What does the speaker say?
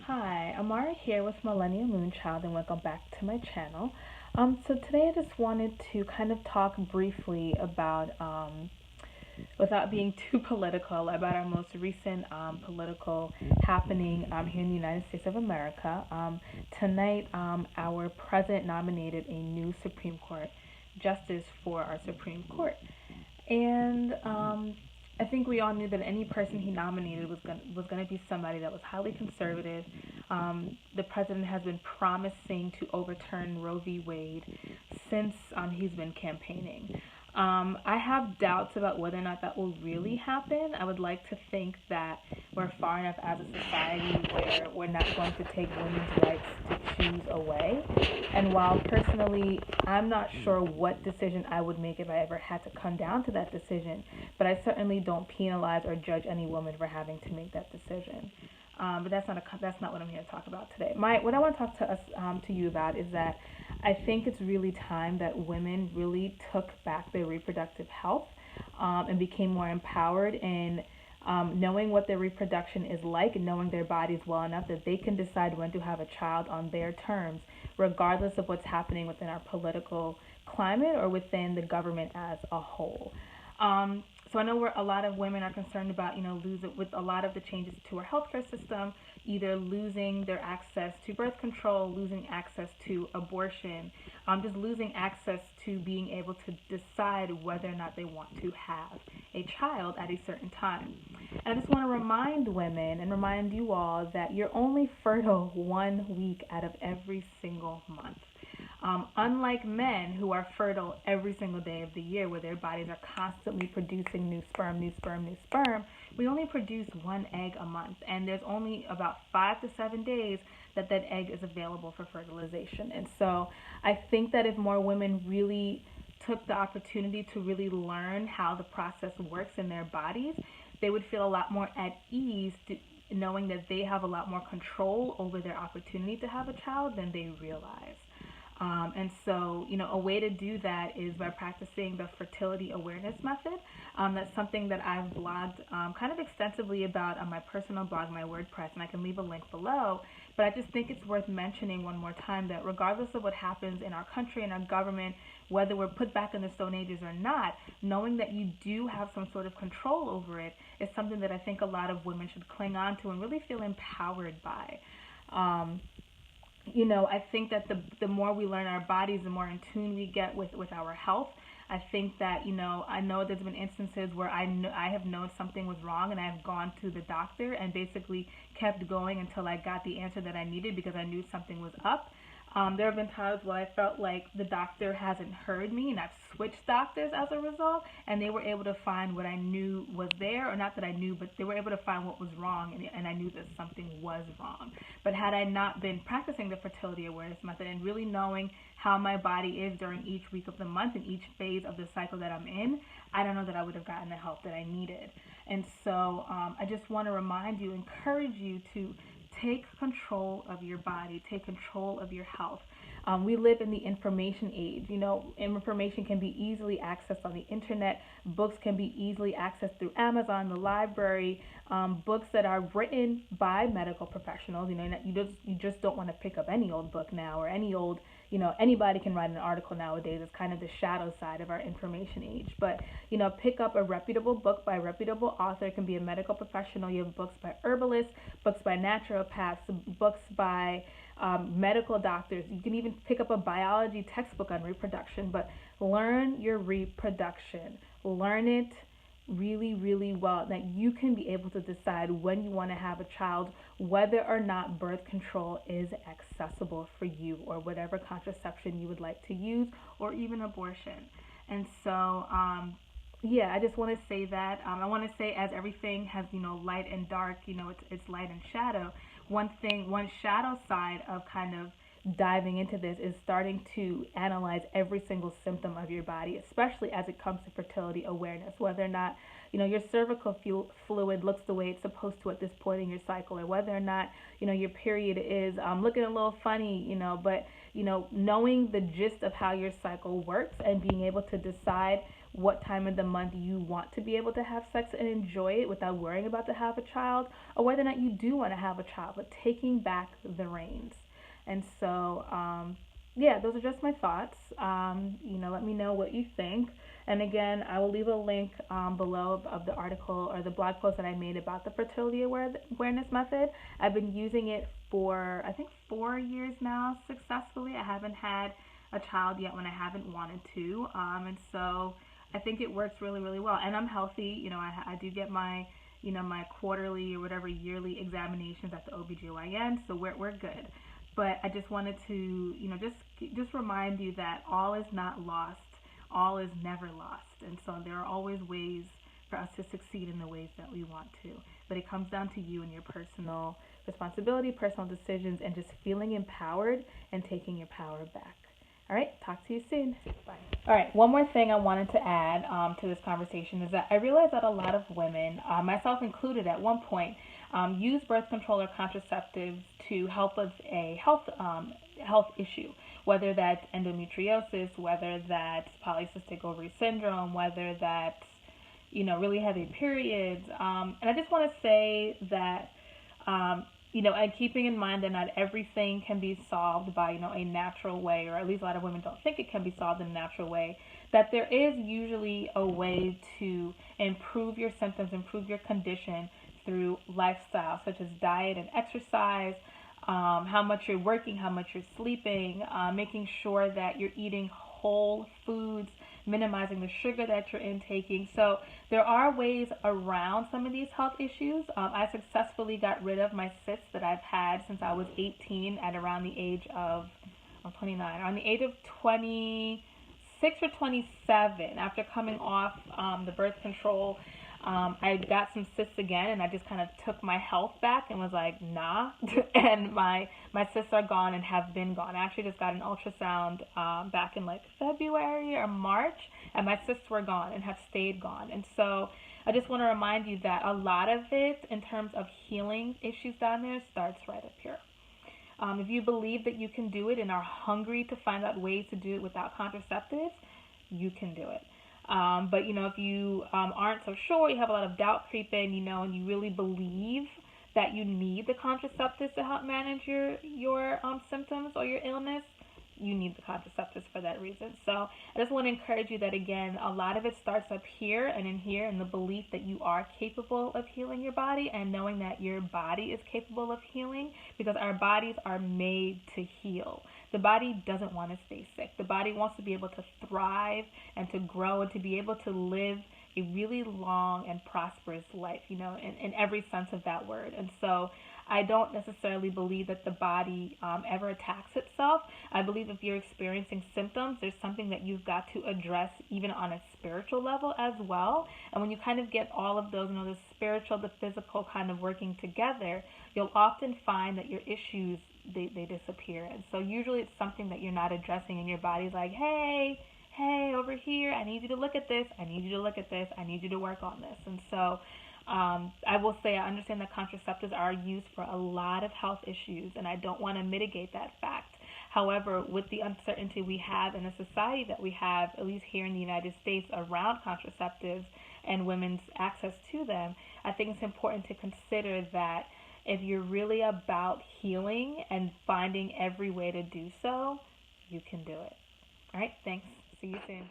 Hi, Amara here with Millennium Moonchild, and welcome back to my channel. So today I just wanted to kind of talk briefly about, without being too political, about our most recent political happening here in the United States of America. Tonight, our president nominated a new Supreme Court justice for our Supreme Court, and I think we all knew that any person he nominated was going to be somebody that was highly conservative. The president has been promising to overturn Roe v. Wade since he's been campaigning. I have doubts about whether or not that will really happen. I would like to think that we're far enough as a society where we're not going to take women's rights to choose away. And while personally, I'm not sure what decision I would make if I ever had to come down to that decision, but I certainly don't penalize or judge any woman for having to make that decision. But that's not what I'm here to talk about today. What I want to talk to you about is that I think it's really time that women really took back their reproductive health and became more empowered in knowing what their reproduction is like and knowing their bodies well enough that they can decide when to have a child on their terms, regardless of what's happening within our political climate or within the government as a whole. So I know where a lot of women are concerned about, losing with a lot of the changes to our healthcare system, either losing their access to birth control, losing access to abortion, just losing access to being able to decide whether or not they want to have a child at a certain time. And I just want to remind women and remind you all that you're only fertile 1 week out of every single month. Unlike men who are fertile every single day of the year, where their bodies are constantly producing new sperm, new sperm, new sperm, we only produce one egg a month, and there's only about 5 to 7 days that egg is available for fertilization. And so I think that if more women really took the opportunity to really learn how the process works in their bodies, they would feel a lot more at ease knowing that they have a lot more control over their opportunity to have a child than they realize. And so, a way to do that is by practicing the fertility awareness method. That's something that I've blogged kind of extensively about on my personal blog, my WordPress, and I can leave a link below. But I just think it's worth mentioning one more time that regardless of what happens in our country and our government, whether we're put back in the Stone Ages or not, knowing that you do have some sort of control over it is something that I think a lot of women should cling on to and really feel empowered by. I think that the more we learn our bodies, the more in tune we get with our health. I think that, I know there's been instances where I have known something was wrong and I've gone to the doctor and basically kept going until I got the answer that I needed because I knew something was up. There have been times where I felt like the doctor hasn't heard me and I've switched doctors as a result, and they were able to find what I knew was there, or not that I knew, but they were able to find what was wrong, and I knew that something was wrong. But had I not been practicing the fertility awareness method and really knowing how my body is during each week of the month and each phase of the cycle that I'm in, I don't know that I would have gotten the help that I needed. And so I just want to remind you, encourage you to take control of your body, take control of your health. We live in the information age. Information can be easily accessed on the internet. Books can be easily accessed through Amazon, the library. Books that are written by medical professionals. You just don't want to pick up any old book now, or any old, anybody can write an article nowadays. It's kind of the shadow side of our information age. But, pick up a reputable book by a reputable author. It can be a medical professional. You have books by herbalists, books by naturopaths, books by medical doctors. You can even pick up a biology textbook on reproduction, but learn your reproduction. Learn it really, really well, that you can be able to decide when you want to have a child, whether or not birth control is accessible for you, or whatever contraception you would like to use, or even abortion. And so, I just want to say that. I want to say, as everything has, light and dark, it's light and shadow. One shadow side of kind of diving into this is starting to analyze every single symptom of your body, especially as it comes to fertility awareness, whether or not your cervical fluid looks the way it's supposed to at this point in your cycle, or whether or not your period is looking a little funny, but knowing the gist of how your cycle works and being able to decide what time of the month you want to be able to have sex and enjoy it without worrying about to have a child, or whether or not you do want to have a child, but taking back the reins. And so, yeah, those are just my thoughts. Let me know what you think. And again, I will leave a link below of the article or the blog post that I made about the fertility awareness method. I've been using it for, I think, 4 years now successfully. I haven't had a child yet when I haven't wanted to. And so I think it works really, really well. And I'm healthy. I do get my my quarterly or whatever yearly examinations at the OBGYN, so we're good. But I just wanted to, just remind you that all is not lost. All is never lost. And so there are always ways for us to succeed in the ways that we want to. But it comes down to you and your personal responsibility, personal decisions, and just feeling empowered and taking your power back. All right, talk to you soon. Bye. All right, one more thing I wanted to add to this conversation is that I realize that a lot of women, myself included at one point, use birth control or contraceptives to help with a health issue, whether that's endometriosis, whether that's polycystic ovary syndrome, whether that's really heavy periods. And I just want to say that and keeping in mind that not everything can be solved by, a natural way, or at least a lot of women don't think it can be solved in a natural way, that there is usually a way to improve your symptoms, improve your condition through lifestyle, such as diet and exercise, how much you're working, how much you're sleeping, making sure that you're eating whole foods, minimizing the sugar that you're intaking. So there are ways around some of these health issues. I successfully got rid of my cysts that I've had since I was 18 at around the age of 29, around the age of 26 or 27. After coming off the birth control, I got some cysts again, and I just kind of took my health back and was like, nah. And my cysts are gone and have been gone. I actually just got an ultrasound back in like February or March, and my cysts were gone and have stayed gone. And so I just want to remind you that a lot of it, in terms of healing issues down there, starts right up here. If you believe that you can do it and are hungry to find out ways to do it without contraceptives, you can do it. But if you aren't so sure, you have a lot of doubt creep in, and you really believe that you need the contraceptives to help manage your symptoms or your illness, you need the contraceptives for that reason. So I just want to encourage you that, again, a lot of it starts up here and in here, in the belief that you are capable of healing your body, and knowing that your body is capable of healing, because our bodies are made to heal. The body doesn't want to stay sick. The body wants to be able to thrive and to grow and to be able to live a really long and prosperous life, in every sense of that word. And so I don't necessarily believe that the body ever attacks itself. I believe if you're experiencing symptoms, there's something that you've got to address even on a spiritual level as well. And when you kind of get all of those, the spiritual, the physical kind of working together, you'll often find that your issues, they disappear. And so usually it's something that you're not addressing, and your body's like, hey, over here, I need you to look at this, I need you to look at this, I need you to work on this. And so I will say I understand that contraceptives are used for a lot of health issues, and I don't want to mitigate that fact. However, with the uncertainty we have in the society that we have, at least here in the United States, around contraceptives and women's access to them, I think it's important to consider that if you're really about healing and finding every way to do so, you can do it. All right, thanks. See you soon.